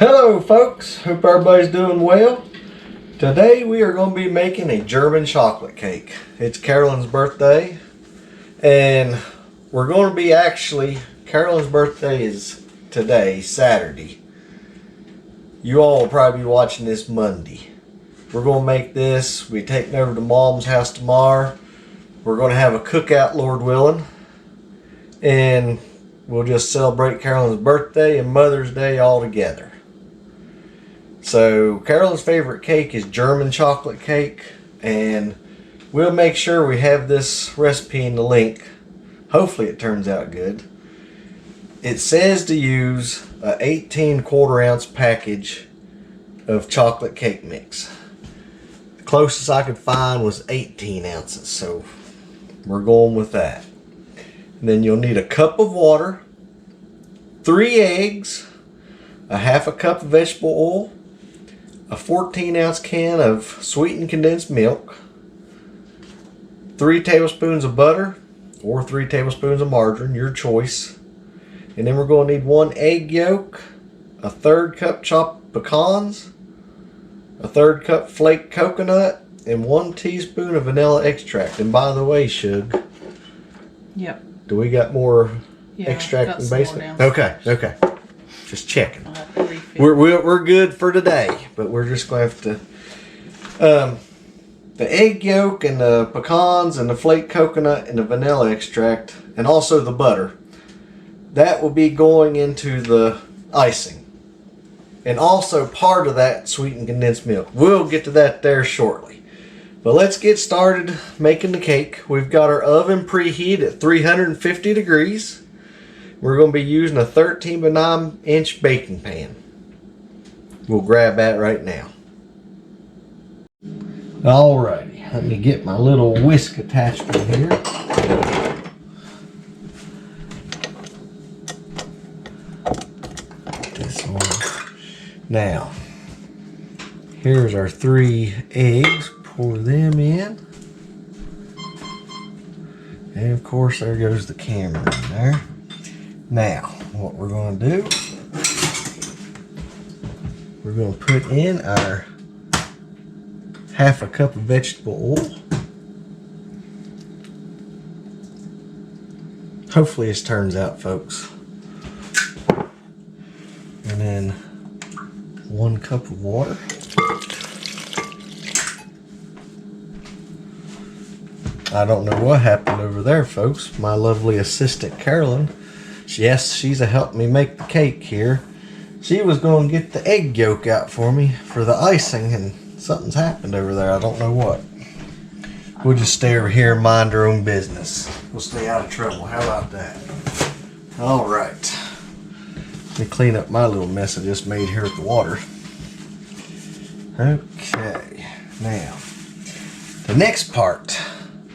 Hello folks, hope everybody's doing well. Today we are going to be making a German chocolate cake. It's Carolyn's birthday and we're going to be Carolyn's birthday is today, Saturday. You all will probably be watching this Monday. We're going to make this, we're taking over to Mom's house tomorrow. We're going to have a cookout, Lord willing. And we'll just celebrate Carolyn's birthday and Mother's Day all together. So Carolyn's favorite cake is German chocolate cake, and we'll make sure we have this recipe in the link. Hopefully it turns out good. It says to use a 18 1/4 ounce package of chocolate cake mix. The closest I could find was 18 ounces, so we're going with that. And then you'll need a cup of water, 3 eggs, a half a cup of vegetable oil, a 14-ounce can of sweetened condensed milk, 3 tablespoons of butter or 3 tablespoons of margarine, your choice. And then we're going to need 1 egg yolk, a 1/3 cup chopped pecans, a 1/3 cup flaked coconut, and 1 teaspoon of vanilla extract. And by the way, Shug. Yep. Do we got more extract in the basement? Okay. Just checking. We're good for today, but we're just going to have to. The egg yolk and the pecans and the flaked coconut and the vanilla extract and also the butter. That will be going into the icing. And also part of that sweetened condensed milk. We'll get to that there shortly. But let's get started making the cake. We've got our oven preheated at 350 degrees. We're going to be using a 13 by 9 inch baking pan. We'll grab that right now. Alrighty, let me get my little whisk attachment here. This one. Now, here's our 3 eggs. Pour them in. And of course there goes the camera in there. Now what we're going to do, we're going to put in our half a cup of vegetable oil. Hopefully this turns out, folks. And then 1 cup of water. I don't know what happened over there, folks. My lovely assistant, Carolyn, she's helped me make the cake here. She was going to get the egg yolk out for me for the icing, and something's happened over there. I don't know what. We'll just stay over here and mind our own business. We'll stay out of trouble. How about that? All right. Let me clean up my little mess I just made here with the water. Okay. Now, the next part.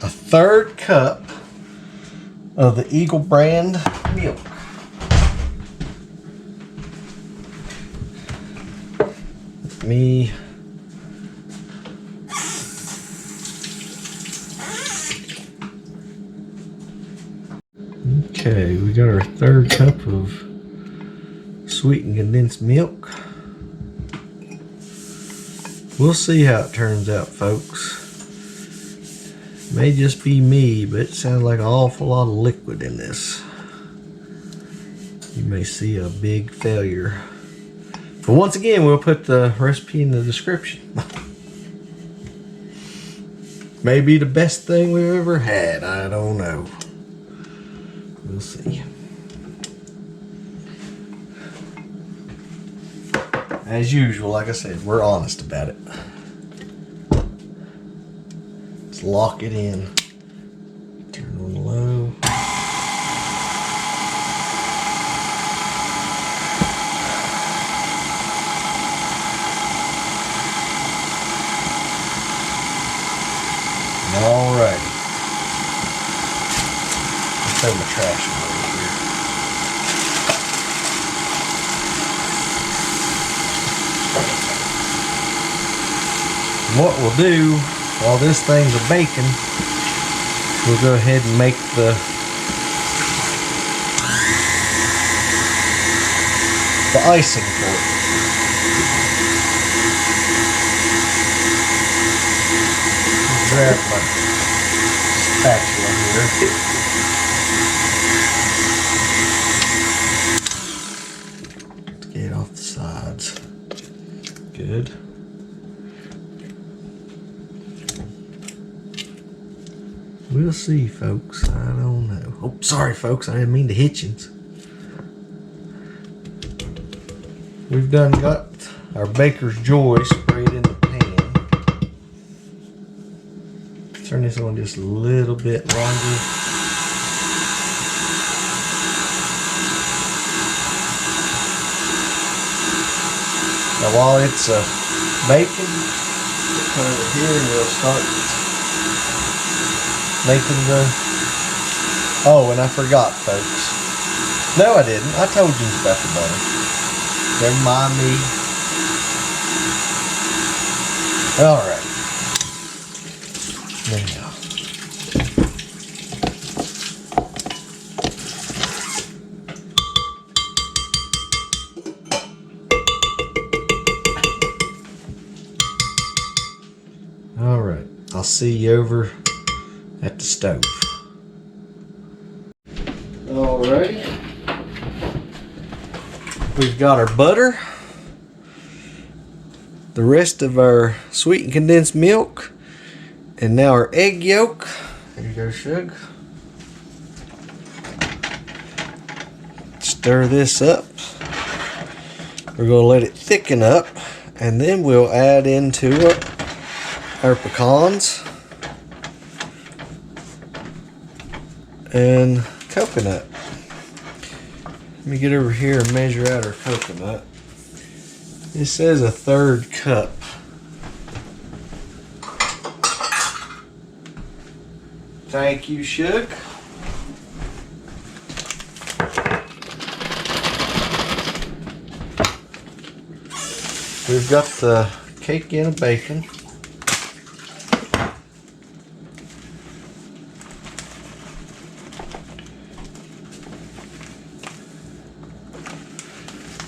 A 1/3 cup of the Eagle brand milk. Okay, we got our 1/3 cup of sweetened condensed milk. We'll see how it turns out, folks. May just be me, but it sounds like an awful lot of liquid in this. You may see a big failure. But once again, we'll put the recipe in the description. Maybe the best thing we've ever had. I don't know. We'll see. As usual, like I said, we're honest about it. Let's lock it in. Turn on low. Alrighty. Let's throw my trash away here. What we'll do while this thing's a baking, we'll go ahead and make the icing for it. grab my spatula here. Get off the sides. Good. We'll see, folks. I don't know. Oh, sorry, folks. I didn't mean to hit you. We've done got our Baker's Joy sprayed in the pan. Turn this on just a little bit longer. Now while it's baking, come over here and we'll start making the... Oh, and I forgot, folks. No, I didn't. I told you about the butter. Never mind me. Alright. Now. Alright. I'll see you over at the stove. Alrighty. We've got our butter, the rest of our sweetened condensed milk, and now our egg yolk. There you go, Shug. Stir this up. We're going to let it thicken up, and then we'll add into it our pecans and coconut. Let me get over here and measure out our coconut. It says 1/3 cup. Thank you, Shug. We've got the cake in a bacon.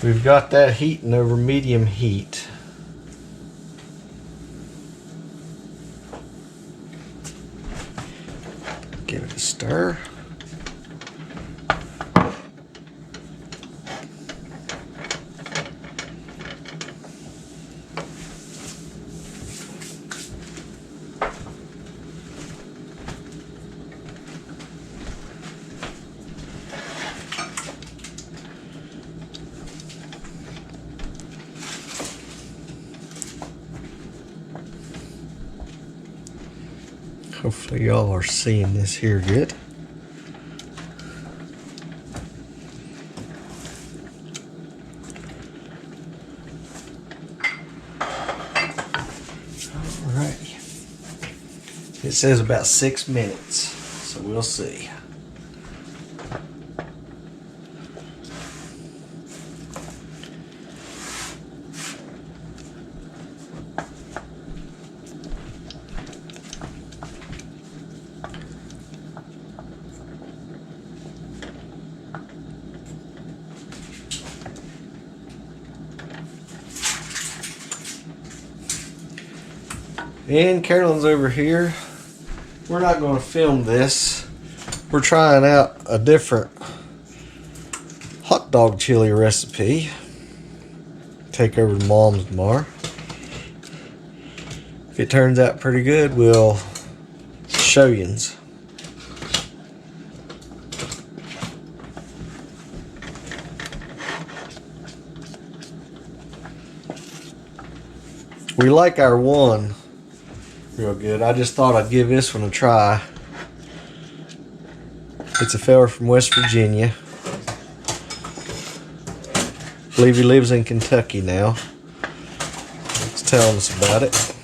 We've got that heating over medium heat. Give it a stir. Hopefully y'all are seeing this here good. Alright. It says about 6 minutes, so we'll see. And Carolyn's over here. We're not going to film this. We're trying out a different hot dog chili recipe. Take over to Mom's tomorrow. If it turns out pretty good, we'll show yous. We like our one real good. I just thought I'd give this one a try. It's a fella from West Virginia. I believe he lives in Kentucky now. He's telling us about it.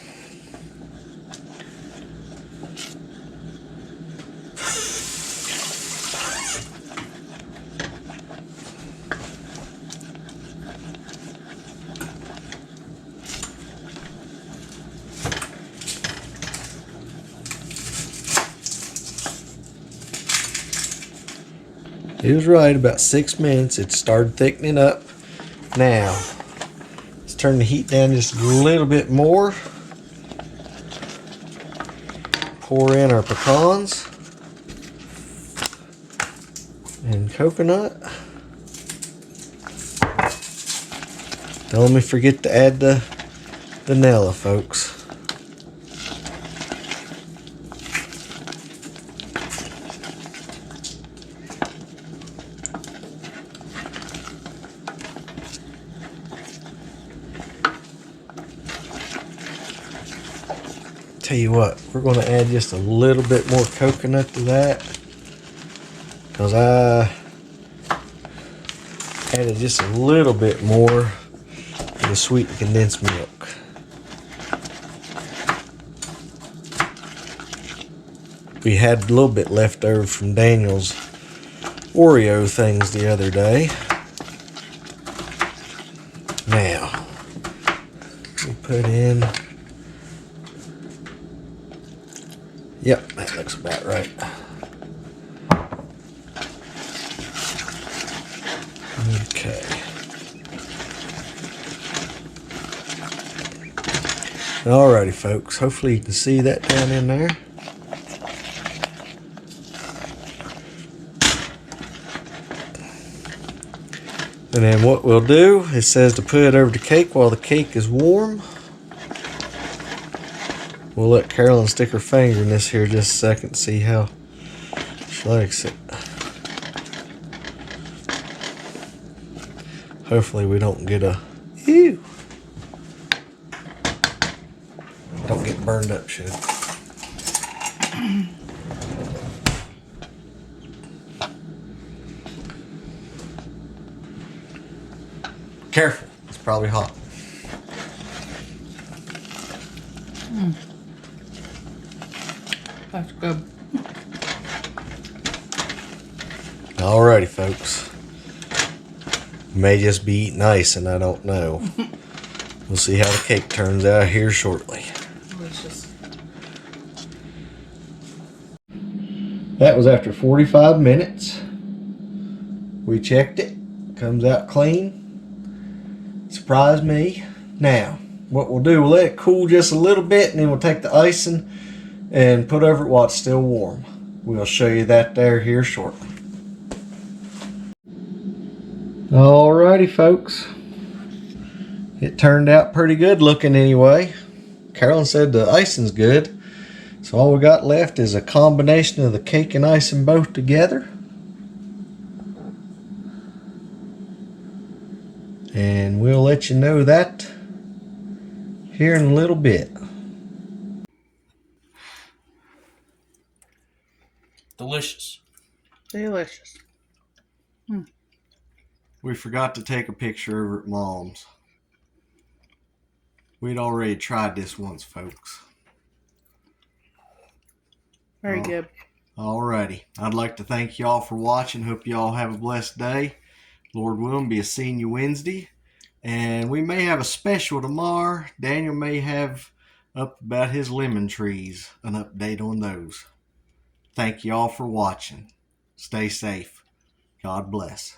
He was right, about 6 minutes. It started thickening up. Now, let's turn the heat down just a little bit more. pour in our pecans and coconut. Don't let me forget to add the vanilla, folks. Tell you what, we're going to add just a little bit more coconut to that, because I added just a little bit more of the sweet condensed milk. We had a little bit left over from Daniel's Oreo things the other day. Now, we put in... Yep, that looks about right. Okay. Alrighty, folks. Hopefully you can see that down in there. And then what we'll do, it says to put it over the cake while the cake is warm. We'll let Carolyn stick her finger in this here just a second to see how she likes it. Hopefully we don't get a... Ew! Don't get burned up, should it? Careful, it's probably hot. That's good. Alrighty, folks. May just be eating ice and I don't know. We'll see how the cake turns out here shortly. Delicious. That was after 45 minutes. We checked it. Comes out clean. Surprised me. Now, what we'll do, we'll let it cool just a little bit and then we'll take the icing and put over it while it's still warm. We'll show you that there here shortly. Alrighty, folks. It turned out pretty good looking anyway. Carolyn said the icing's good. So all we got left is a combination of the cake and icing both together. And we'll let you know that here in a little bit. Delicious. Delicious. We forgot to take a picture over at Mom's. We'd already tried this once, folks. Very good. Alrighty. I'd like to thank y'all for watching. Hope y'all have a blessed day. Lord willing, be seeing you Wednesday. And we may have a special tomorrow. Daniel may have up about his lemon trees, an update on those. Thank you all for watching. Stay safe. God bless.